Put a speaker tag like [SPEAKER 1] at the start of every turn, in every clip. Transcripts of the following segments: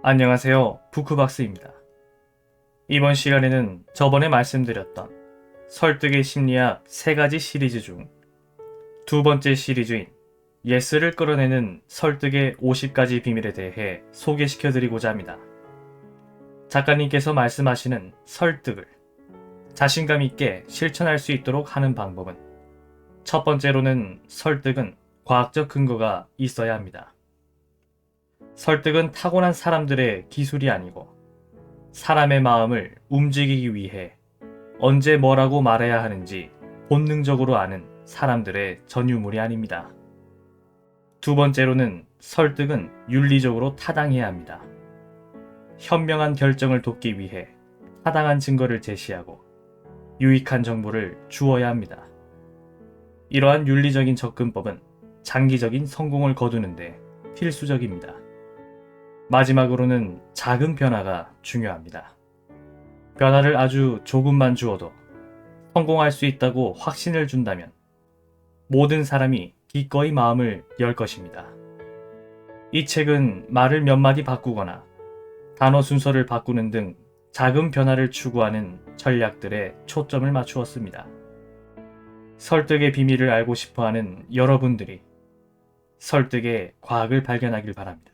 [SPEAKER 1] 안녕하세요. 부크박스입니다. 이번 시간에는 저번에 말씀드렸던 설득의 심리학 3가지 시리즈 중 두 번째 시리즈인 예스를 끌어내는 설득의 50가지 비밀에 대해 소개시켜드리고자 합니다. 작가님께서 말씀하시는 설득을 자신감 있게 실천할 수 있도록 하는 방법은 첫 번째로는 설득은 과학적 근거가 있어야 합니다. 설득은 타고난 사람들의 기술이 아니고 사람의 마음을 움직이기 위해 언제 뭐라고 말해야 하는지 본능적으로 아는 사람들의 전유물이 아닙니다. 두 번째로는 설득은 윤리적으로 타당해야 합니다. 현명한 결정을 돕기 위해 타당한 증거를 제시하고 유익한 정보를 주어야 합니다. 이러한 윤리적인 접근법은 장기적인 성공을 거두는데 필수적입니다. 마지막으로는 작은 변화가 중요합니다. 변화를 아주 조금만 주어도 성공할 수 있다고 확신을 준다면 모든 사람이 기꺼이 마음을 열 것입니다. 이 책은 말을 몇 마디 바꾸거나 단어 순서를 바꾸는 등 작은 변화를 추구하는 전략들에 초점을 맞추었습니다. 설득의 비밀을 알고 싶어하는 여러분들이 설득의 과학을 발견하길 바랍니다.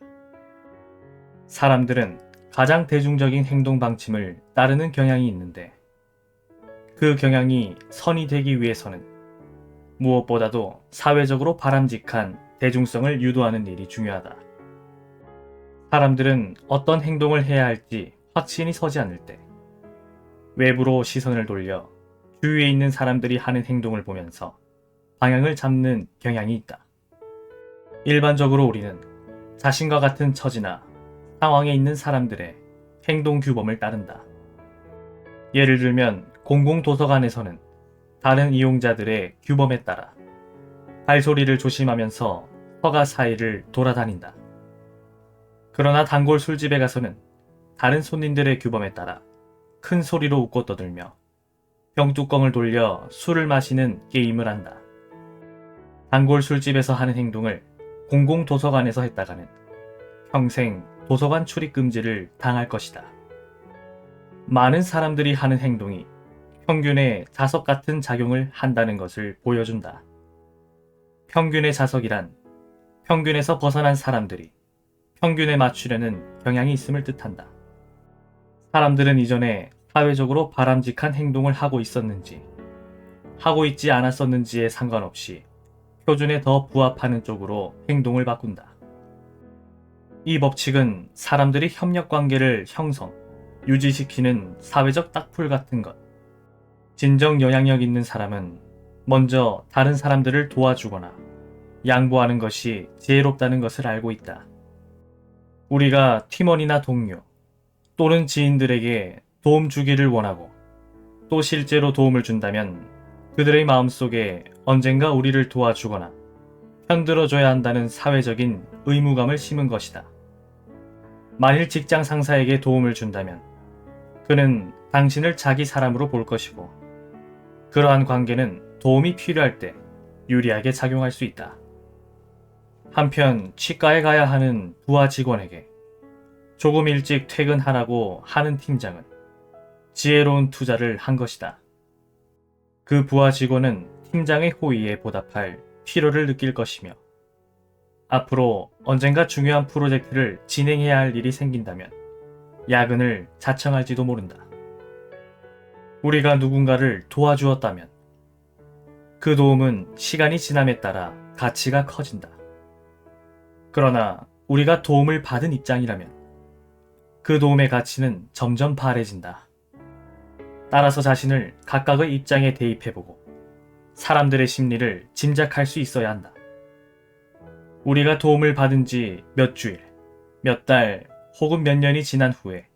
[SPEAKER 1] 사람들은 가장 대중적인 행동 방침을 따르는 경향이 있는데 그 경향이 선이 되기 위해서는 무엇보다도 사회적으로 바람직한 대중성을 유도하는 일이 중요하다. 사람들은 어떤 행동을 해야 할지 확신이 서지 않을 때 외부로 시선을 돌려 주위에 있는 사람들이 하는 행동을 보면서 방향을 잡는 경향이 있다. 일반적으로 우리는 자신과 같은 처지나 상황에 있는 사람들의 행동 규범을 따른다. 예를 들면 공공도서관에서는 다른 이용자들의 규범에 따라 발소리를 조심하면서 서가 사이를 돌아다닌다. 그러나 단골 술집에 가서는 다른 손님들의 규범에 따라 큰 소리로 웃고 떠들며 병뚜껑을 돌려 술을 마시는 게임을 한다. 단골 술집에서 하는 행동을 공공도서관에서 했다가는 평생 도서관 출입 금지를 당할 것이다. 많은 사람들이 하는 행동이 평균의 자석 같은 작용을 한다는 것을 보여준다. 평균의 자석이란 평균에서 벗어난 사람들이 평균에 맞추려는 경향이 있음을 뜻한다. 사람들은 이전에 사회적으로 바람직한 행동을 하고 있었는지 하고 있지 않았었는지에 상관없이 표준에 더 부합하는 쪽으로 행동을 바꾼다. 이 법칙은 사람들이 협력관계를 형성, 유지시키는 사회적 딱풀 같은 것. 진정 영향력 있는 사람은 먼저 다른 사람들을 도와주거나 양보하는 것이 지혜롭다는 것을 알고 있다. 우리가 팀원이나 동료 또는 지인들에게 도움 주기를 원하고 또 실제로 도움을 준다면 그들의 마음속에 언젠가 우리를 도와주거나 편들어줘야 한다는 사회적인 의무감을 심은 것이다. 만일 직장 상사에게 도움을 준다면 그는 당신을 자기 사람으로 볼 것이고 그러한 관계는 도움이 필요할 때 유리하게 작용할 수 있다. 한편 치과에 가야 하는 부하 직원에게 조금 일찍 퇴근하라고 하는 팀장은 지혜로운 투자를 한 것이다. 그 부하 직원은 팀장의 호의에 보답할 필요를 느낄 것이며 앞으로 언젠가 중요한 프로젝트를 진행해야 할 일이 생긴다면 야근을 자청할지도 모른다. 우리가 누군가를 도와주었다면 그 도움은 시간이 지남에 따라 가치가 커진다. 그러나 우리가 도움을 받은 입장이라면 그 도움의 가치는 점점 바래진다. 따라서 자신을 각각의 입장에 대입해보고 사람들의 심리를 짐작할 수 있어야 한다. 우리가 도움을 받은 지 몇 주일, 몇 달 혹은 몇 년이 지난 후에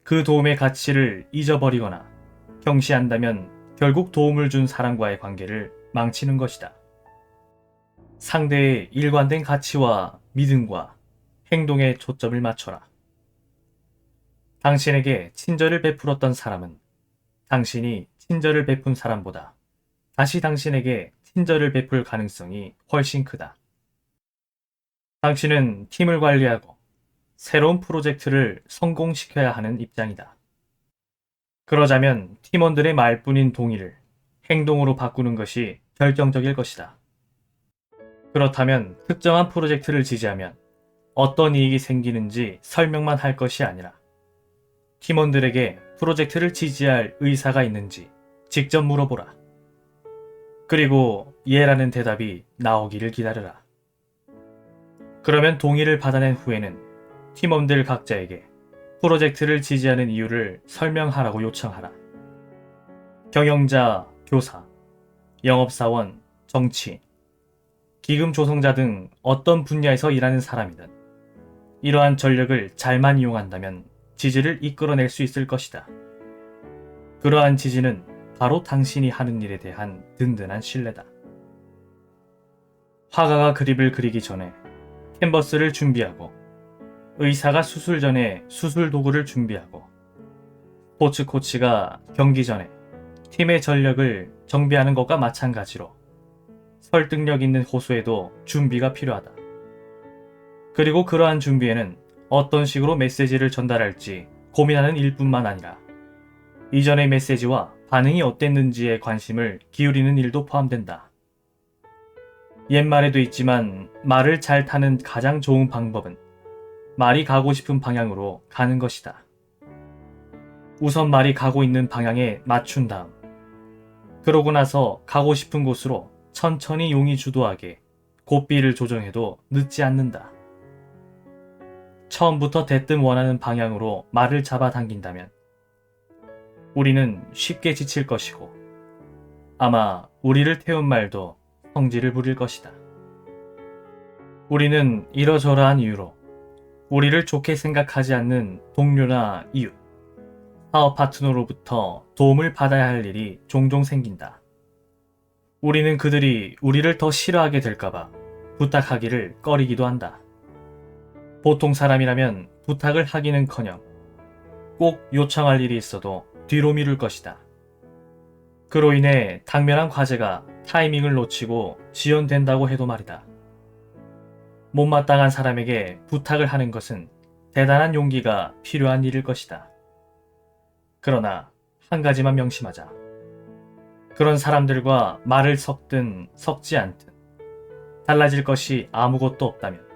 [SPEAKER 1] 그 도움의 가치를 잊어버리거나 경시한다면 결국 도움을 준 사람과의 관계를 망치는 것이다. 상대의 일관된 가치와 믿음과 행동에 초점을 맞춰라. 당신에게 친절을 베풀었던 사람은 당신이 친절을 베푼 사람보다 다시 당신에게 친절을 베풀 가능성이 훨씬 크다. 당신은 팀을 관리하고 새로운 프로젝트를 성공시켜야 하는 입장이다. 그러자면 팀원들의 말뿐인 동의를 행동으로 바꾸는 것이 결정적일 것이다. 그렇다면 특정한 프로젝트를 지지하면 어떤 이익이 생기는지 설명만 할 것이 아니라 팀원들에게 프로젝트를 지지할 의사가 있는지 직접 물어보라. 그리고 예라는 대답이 나오기를 기다려라. 그러면 동의를 받아낸 후에는 팀원들 각자에게 프로젝트를 지지하는 이유를 설명하라고 요청하라. 경영자, 교사, 영업사원, 정치인, 기금 조성자 등 어떤 분야에서 일하는 사람이든 이러한 전력을 잘만 이용한다면 지지를 이끌어낼 수 있을 것이다. 그러한 지지는 바로 당신이 하는 일에 대한 든든한 신뢰다. 화가가 그림을 그리기 전에 캔버스를 준비하고, 의사가 수술 전에 수술 도구를 준비하고, 스포츠 코치가 경기 전에 팀의 전력을 정비하는 것과 마찬가지로 설득력 있는 호소에도 준비가 필요하다. 그리고 그러한 준비에는 어떤 식으로 메시지를 전달할지 고민하는 일뿐만 아니라 이전의 메시지와 반응이 어땠는지에 관심을 기울이는 일도 포함된다. 옛말에도 있지만 말을 잘 타는 가장 좋은 방법은 말이 가고 싶은 방향으로 가는 것이다. 우선 말이 가고 있는 방향에 맞춘 다음, 그러고 나서 가고 싶은 곳으로 천천히 용이 주도하게 고삐를 조정해도 늦지 않는다. 처음부터 대뜸 원하는 방향으로 말을 잡아당긴다면 우리는 쉽게 지칠 것이고 아마 우리를 태운 말도 성질을 부릴 것이다. 우리는 이러저러한 이유로 우리를 좋게 생각하지 않는 동료나 이웃, 사업 파트너로부터 도움을 받아야 할 일이 종종 생긴다. 우리는 그들이 우리를 더 싫어하게 될까봐 부탁하기를 꺼리기도 한다. 보통 사람이라면 부탁을 하기는커녕 꼭 요청할 일이 있어도 뒤로 미룰 것이다. 그로 인해 당면한 과제가 타이밍을 놓치고 지연된다고 해도 말이다. 못마땅한 사람에게 부탁을 하는 것은 대단한 용기가 필요한 일일 것이다. 그러나 한 가지만 명심하자. 그런 사람들과 말을 섞든 섞지 않든 달라질 것이 아무것도 없다면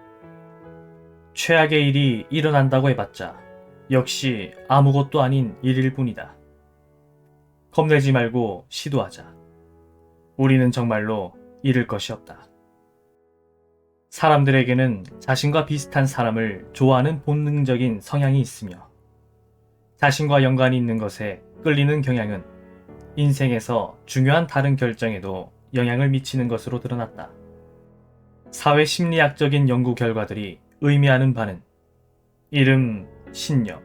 [SPEAKER 1] 최악의 일이 일어난다고 해봤자 역시 아무것도 아닌 일일 뿐이다. 겁내지 말고 시도하자. 우리는 정말로 잃을 것이 없다. 사람들에게는 자신과 비슷한 사람을 좋아하는 본능적인 성향이 있으며 자신과 연관이 있는 것에 끌리는 경향은 인생에서 중요한 다른 결정에도 영향을 미치는 것으로 드러났다. 사회심리학적인 연구 결과들이 의미하는 바는 이름, 신념,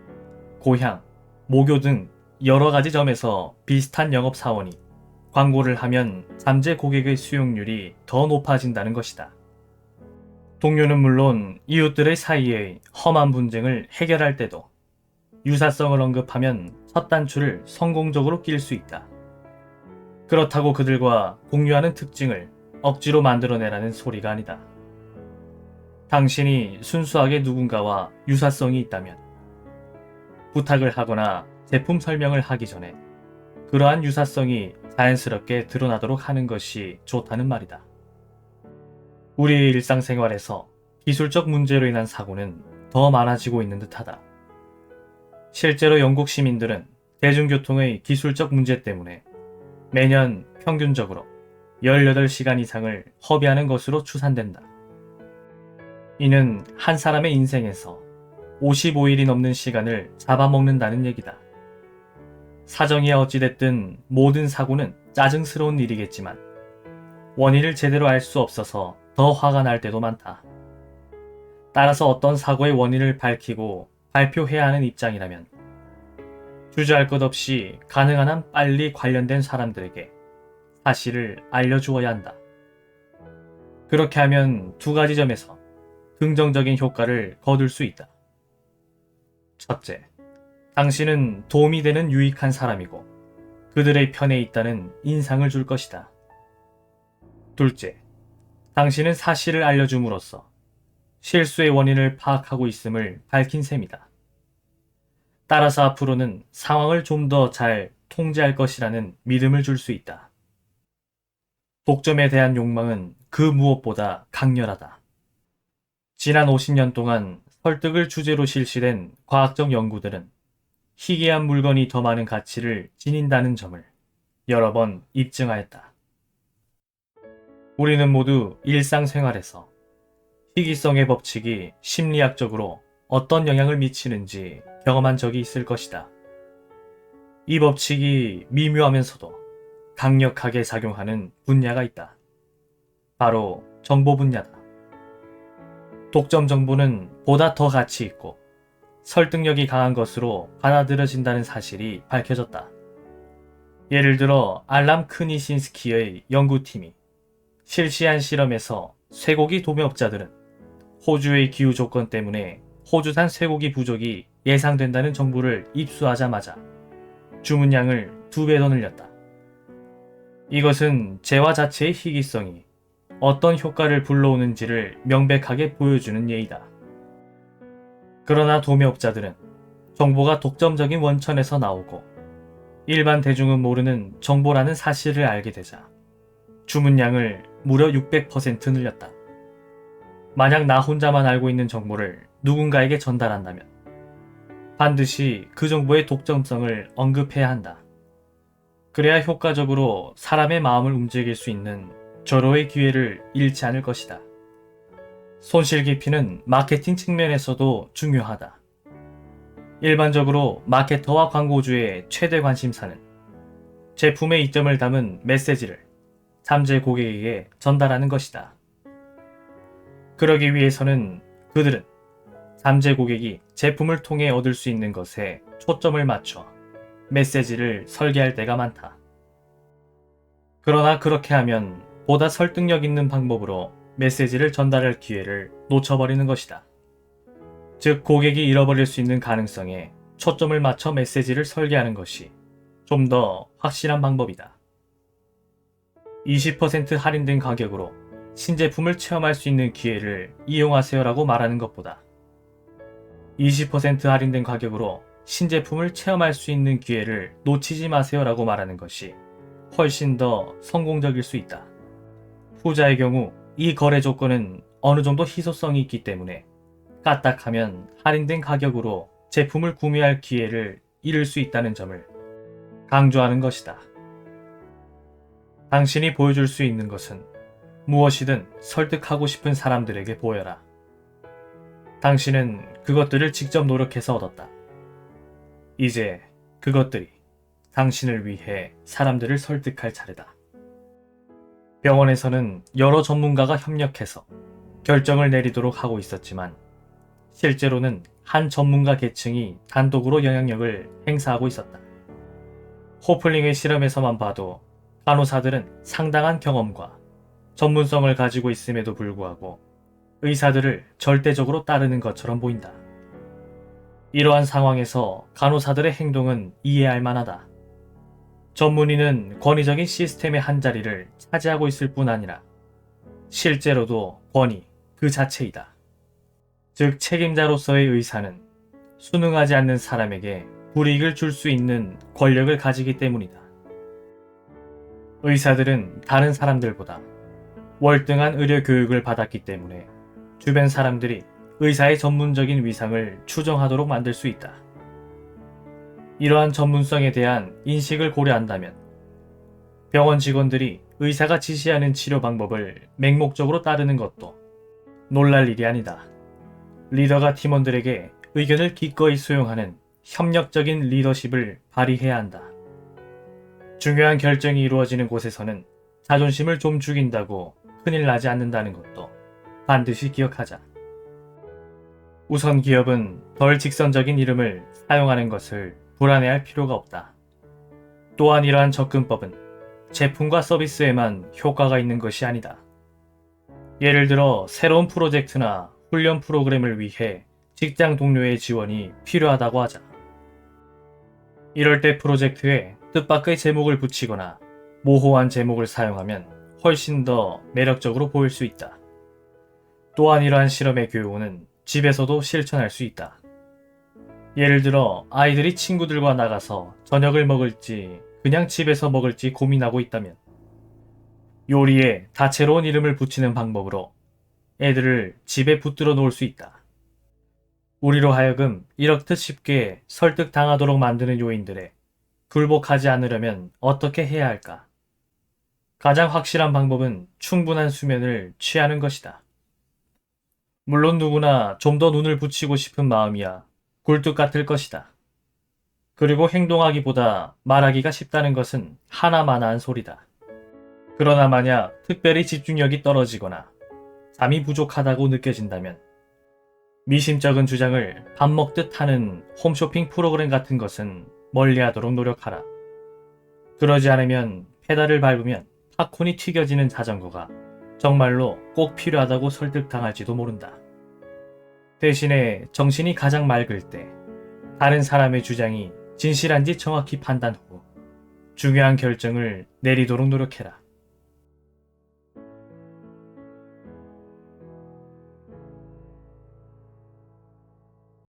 [SPEAKER 1] 고향, 모교 등 여러 가지 점에서 비슷한 영업사원이 광고를 하면 잠재 고객의 수용률이 더 높아진다는 것이다. 동료는 물론 이웃들의 사이의 험한 분쟁을 해결할 때도 유사성을 언급하면 첫 단추를 성공적으로 낄 수 있다. 그렇다고 그들과 공유하는 특징을 억지로 만들어내라는 소리가 아니다. 당신이 순수하게 누군가와 유사성이 있다면 부탁을 하거나 제품 설명을 하기 전에 그러한 유사성이 자연스럽게 드러나도록 하는 것이 좋다는 말이다. 우리의 일상생활에서 기술적 문제로 인한 사고는 더 많아지고 있는 듯하다. 실제로 영국 시민들은 대중교통의 기술적 문제 때문에 매년 평균적으로 18시간 이상을 허비하는 것으로 추산된다. 이는 한 사람의 인생에서 55일이 넘는 시간을 잡아먹는다는 얘기다. 사정이 어찌됐든 모든 사고는 짜증스러운 일이겠지만 원인을 제대로 알 수 없어서 더 화가 날 때도 많다. 따라서 어떤 사고의 원인을 밝히고 발표해야 하는 입장이라면 주저할 것 없이 가능한 한 빨리 관련된 사람들에게 사실을 알려주어야 한다. 그렇게 하면 두 가지 점에서 긍정적인 효과를 거둘 수 있다. 첫째, 당신은 도움이 되는 유익한 사람이고 그들의 편에 있다는 인상을 줄 것이다. 둘째, 당신은 사실을 알려줌으로써 실수의 원인을 파악하고 있음을 밝힌 셈이다. 따라서 앞으로는 상황을 좀 더 잘 통제할 것이라는 믿음을 줄 수 있다. 독점에 대한 욕망은 그 무엇보다 강렬하다. 지난 50년 동안 설득을 주제로 실시된 과학적 연구들은 희귀한 물건이 더 많은 가치를 지닌다는 점을 여러 번 입증하였다. 우리는 모두 일상생활에서 희귀성의 법칙이 심리학적으로 어떤 영향을 미치는지 경험한 적이 있을 것이다. 이 법칙이 미묘하면서도 강력하게 작용하는 분야가 있다. 바로 정보 분야다. 독점 정보는 보다 더 가치 있고 설득력이 강한 것으로 받아들여진다는 사실이 밝혀졌다. 예를 들어 알람 크니신스키의 연구팀이 실시한 실험에서 쇠고기 도매업자들은 호주의 기후 조건 때문에 호주산 쇠고기 부족이 예상된다는 정보를 입수하자마자 주문량을 2배 더 늘렸다. 이것은 재화 자체의 희귀성이 어떤 효과를 불러오는지를 명백하게 보여주는 예이다. 그러나 도매업자들은 정보가 독점적인 원천에서 나오고 일반 대중은 모르는 정보라는 사실을 알게 되자 주문량을 무려 600% 늘렸다. 만약 나 혼자만 알고 있는 정보를 누군가에게 전달한다면 반드시 그 정보의 독점성을 언급해야 한다. 그래야 효과적으로 사람의 마음을 움직일 수 있는 절호의 기회를 잃지 않을 것이다. 손실 깊이는 마케팅 측면에서도 중요하다. 일반적으로 마케터와 광고주의 최대 관심사는 제품의 이점을 담은 메시지를 잠재 고객에게 전달하는 것이다. 그러기 위해서는 그들은 잠재 고객이 제품을 통해 얻을 수 있는 것에 초점을 맞춰 메시지를 설계할 때가 많다. 그러나 그렇게 하면 보다 설득력 있는 방법으로 메시지를 전달할 기회를 놓쳐버리는 것이다. 즉 고객이 잃어버릴 수 있는 가능성에 초점을 맞춰 메시지를 설계하는 것이 좀 더 확실한 방법이다. 20% 할인된 가격으로 신제품을 체험할 수 있는 기회를 이용하세요라고 말하는 것보다 20% 할인된 가격으로 신제품을 체험할 수 있는 기회를 놓치지 마세요라고 말하는 것이 훨씬 더 성공적일 수 있다. 후자의 경우 이 거래 조건은 어느 정도 희소성이 있기 때문에 까딱하면 할인된 가격으로 제품을 구매할 기회를 잃을 수 있다는 점을 강조하는 것이다. 당신이 보여줄 수 있는 것은 무엇이든 설득하고 싶은 사람들에게 보여라. 당신은 그것들을 직접 노력해서 얻었다. 이제 그것들이 당신을 위해 사람들을 설득할 차례다. 병원에서는 여러 전문가가 협력해서 결정을 내리도록 하고 있었지만 실제로는 한 전문가 계층이 단독으로 영향력을 행사하고 있었다. 호플링의 실험에서만 봐도 간호사들은 상당한 경험과 전문성을 가지고 있음에도 불구하고 의사들을 절대적으로 따르는 것처럼 보인다. 이러한 상황에서 간호사들의 행동은 이해할 만하다. 전문의는 권위적인 시스템의 한자리를 차지하고 있을 뿐 아니라 실제로도 권위 그 자체이다. 즉 책임자로서의 의사는 순응하지 않는 사람에게 불이익을 줄 수 있는 권력을 가지기 때문이다. 의사들은 다른 사람들보다 월등한 의료 교육을 받았기 때문에 주변 사람들이 의사의 전문적인 위상을 추정하도록 만들 수 있다. 이러한 전문성에 대한 인식을 고려한다면 병원 직원들이 의사가 지시하는 치료 방법을 맹목적으로 따르는 것도 놀랄 일이 아니다. 리더가 팀원들에게 의견을 기꺼이 수용하는 협력적인 리더십을 발휘해야 한다. 중요한 결정이 이루어지는 곳에서는 자존심을 좀 죽인다고 큰일 나지 않는다는 것도 반드시 기억하자. 우선 기업은 덜 직선적인 이름을 사용하는 것을 불안해할 필요가 없다. 또한 이러한 접근법은 제품과 서비스에만 효과가 있는 것이 아니다. 예를 들어 새로운 프로젝트나 훈련 프로그램을 위해 직장 동료의 지원이 필요하다고 하자. 이럴 때 프로젝트에 뜻밖의 제목을 붙이거나 모호한 제목을 사용하면 훨씬 더 매력적으로 보일 수 있다. 또한 이러한 실험의 교훈은 집에서도 실천할 수 있다. 예를 들어 아이들이 친구들과 나가서 저녁을 먹을지 그냥 집에서 먹을지 고민하고 있다면 요리에 다채로운 이름을 붙이는 방법으로 애들을 집에 붙들어 놓을 수 있다. 우리로 하여금 이렇듯 쉽게 설득당하도록 만드는 요인들에 굴복하지 않으려면 어떻게 해야 할까? 가장 확실한 방법은 충분한 수면을 취하는 것이다. 물론 누구나 좀 더 눈을 붙이고 싶은 마음이야 굴뚝 같을 것이다. 그리고 행동하기보다 말하기가 쉽다는 것은 하나마나한 소리다. 그러나 만약 특별히 집중력이 떨어지거나 잠이 부족하다고 느껴진다면 미심쩍은 주장을 밥 먹듯 하는 홈쇼핑 프로그램 같은 것은 멀리하도록 노력하라. 그러지 않으면 페달을 밟으면 팝콘이 튀겨지는 자전거가 정말로 꼭 필요하다고 설득당할지도 모른다. 대신에 정신이 가장 맑을 때 다른 사람의 주장이 진실한지 정확히 판단 후 중요한 결정을 내리도록 노력해라.